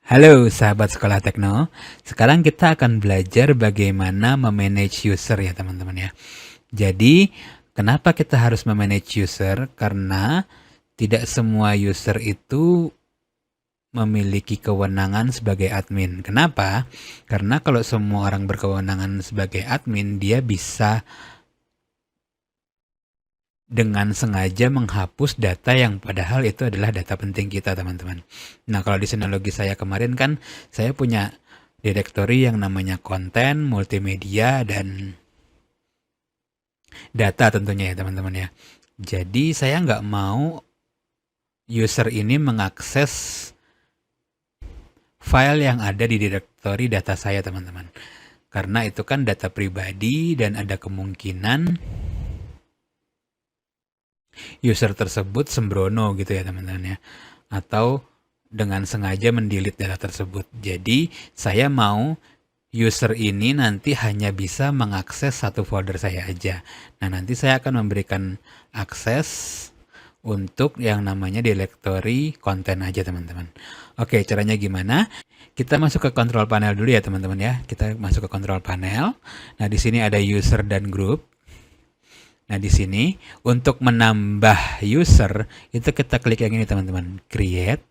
Halo sahabat Sekolah Tekno, sekarang kita akan belajar bagaimana memanage user ya teman-teman ya. Jadi, kenapa kita harus memanage user? Karena tidak semua user itu memiliki kewenangan sebagai admin. Kenapa? Karena kalau semua orang berkewenangan sebagai admin, dia bisa dengan sengaja menghapus data yang padahal itu adalah data penting kita, teman-teman. Nah, kalau di sinologi saya kemarin kan, saya punya direktori yang namanya konten, multimedia, dan data tentunya ya, teman-teman ya. Jadi, saya nggak mau user ini mengakses file yang ada di direktori data saya, teman-teman. Karena itu kan data pribadi dan ada kemungkinan user tersebut sembrono gitu ya teman-teman ya, atau dengan sengaja mendelete data tersebut. Jadi saya mau user ini nanti hanya bisa mengakses satu folder saya aja. Nah, nanti saya akan memberikan akses untuk yang namanya directory konten aja teman-teman. Oke, caranya gimana? Kita masuk ke control panel dulu ya teman-teman ya. Kita masuk ke control panel. Nah, di sini ada user dan group. Nah, di sini untuk menambah user itu kita klik yang ini teman-teman, create.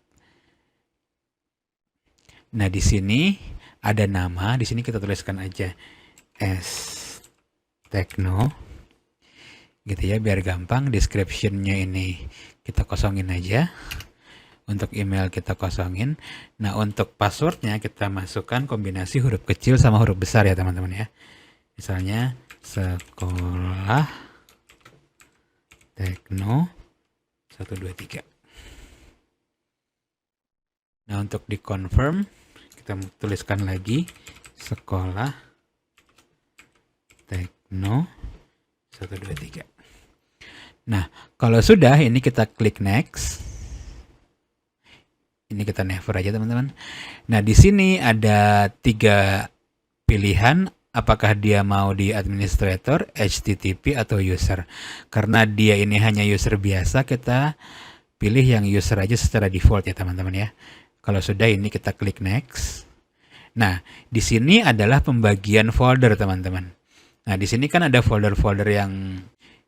Nah, di sini ada nama, di sini kita tuliskan aja S Tekno. Gitu ya, biar gampang. Description-nya ini kita kosongin aja. Untuk email kita kosongin. Nah, untuk passwordnya kita masukkan kombinasi huruf kecil sama huruf besar ya teman-teman ya. Misalnya sekolah Tekno 123. Nah, untuk di-confirm kita tuliskan lagi sekolah Tekno 123. Nah, kalau sudah ini kita klik next. Ini kita never aja teman-teman. Nah, di sini ada 3 pilihan. Apakah dia mau di administrator, HTTP, atau user. Karena dia ini hanya user biasa, kita pilih yang user aja secara default ya teman-teman ya. Kalau sudah ini kita klik next. Nah, di sini adalah pembagian folder teman-teman. Nah, di sini kan ada folder-folder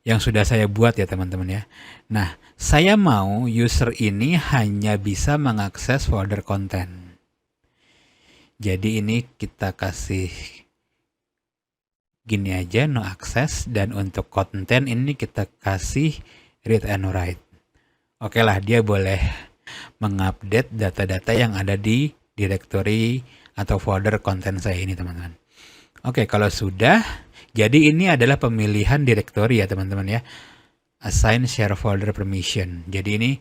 yang sudah saya buat ya teman-teman ya. Nah, saya mau user ini hanya bisa mengakses folder konten. Jadi ini kita kasih gini aja, no access, dan untuk konten ini kita kasih read and write. Oke lah, dia boleh mengupdate data-data yang ada di directory atau folder konten saya ini teman-teman. Oke, kalau sudah, jadi ini adalah pemilihan directory ya teman-teman ya. Assign share folder permission. Jadi ini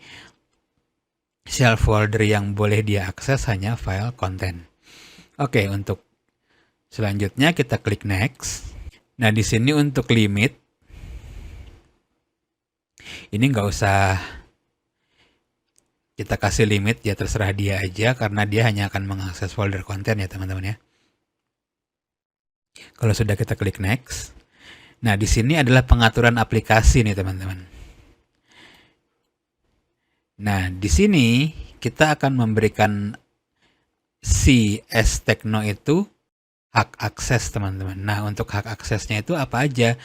share folder yang boleh dia akses hanya file konten. Oke, untuk selanjutnya kita klik next. Nah, di sini untuk limit, ini nggak usah kita kasih limit ya, terserah dia aja karena dia hanya akan mengakses folder konten ya teman-teman ya. Kalau sudah kita klik next. Nah, di sini adalah pengaturan aplikasi nih teman-teman. Nah, di sini kita akan memberikan si S Tekno itu hak akses teman-teman. Nah, untuk hak aksesnya itu apa aja?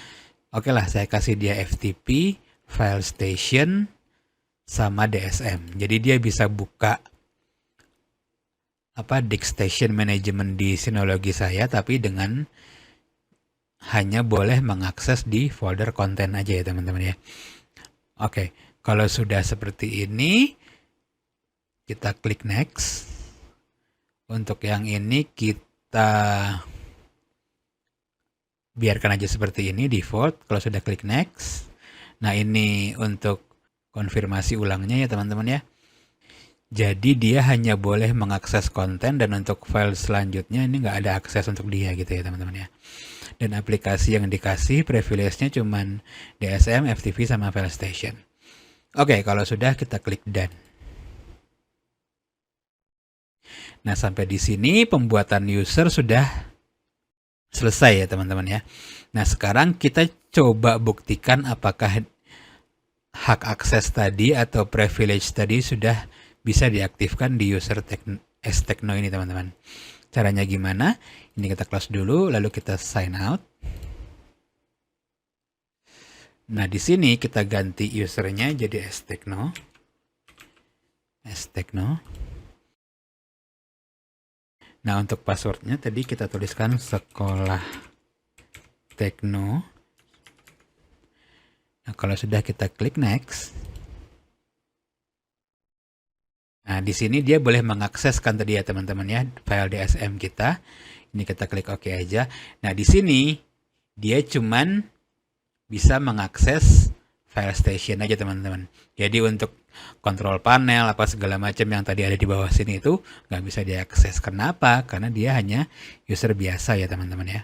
Oke lah, saya kasih dia FTP, File Station, sama DSM. Jadi dia bisa buka Disk Station Management di Synology saya, tapi dengan hanya boleh mengakses di folder konten aja ya teman-teman ya. Oke, kalau sudah seperti ini, kita klik next. Untuk yang ini kita biarkan aja seperti ini default. Kalau sudah klik next. Nah, ini untuk konfirmasi ulangnya ya teman-teman ya. Jadi dia hanya boleh mengakses konten dan untuk file selanjutnya ini nggak ada akses untuk dia gitu ya teman-teman ya. Dan aplikasi yang dikasih privilege-nya cuman DSM, FTP, sama File Station. Oke, kalau sudah kita klik done. Nah, sampai di sini pembuatan user sudah selesai ya teman-teman ya. Nah, sekarang kita coba buktikan apakah hak akses tadi atau privilege tadi sudah bisa diaktifkan di user sTechno ini teman-teman. Caranya gimana? Ini kita close dulu, lalu kita sign out. Nah, di sini kita ganti usernya jadi sTechno. Nah, untuk passwordnya tadi kita tuliskan sekolah Tekno. Nah, kalau sudah kita klik next. Nah, di sini dia boleh mengakseskan tadi ya teman-teman ya, file DSM kita. Ini kita klik OK aja. Nah, di sini dia cuman bisa mengakses file station aja teman-teman. Jadi untuk kontrol panel apa segala macam yang tadi ada di bawah sini itu nggak bisa diakses. Kenapa? Karena dia hanya user biasa ya teman-teman ya.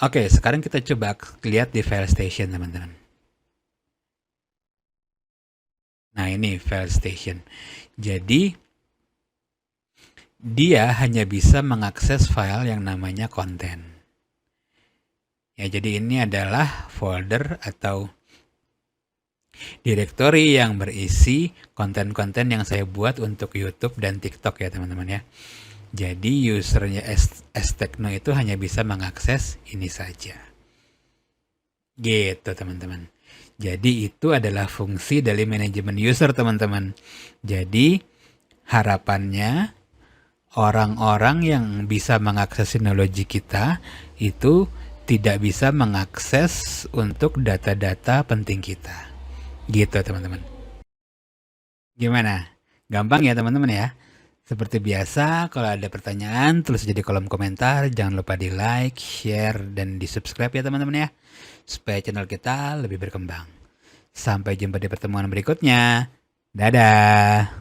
Oke, sekarang kita coba lihat di file station teman-teman. Nah, ini file station. Jadi dia hanya bisa mengakses file yang namanya konten. Ya, jadi ini adalah folder atau direktori yang berisi konten-konten yang saya buat untuk YouTube dan TikTok ya teman-teman ya. Jadi usernya sTechno itu hanya bisa mengakses ini saja. Gitu teman-teman. Jadi itu adalah fungsi dari manajemen user teman-teman. Jadi harapannya orang-orang yang bisa mengakses teknologi kita itu tidak bisa mengakses untuk data-data penting kita. Gitu teman-teman. Gimana? Gampang ya teman-teman ya? Seperti biasa, kalau ada pertanyaan tulis aja di kolom komentar. Jangan lupa di like, share, dan di subscribe ya teman-teman ya. Supaya channel kita lebih berkembang. Sampai jumpa di pertemuan berikutnya. Dadah!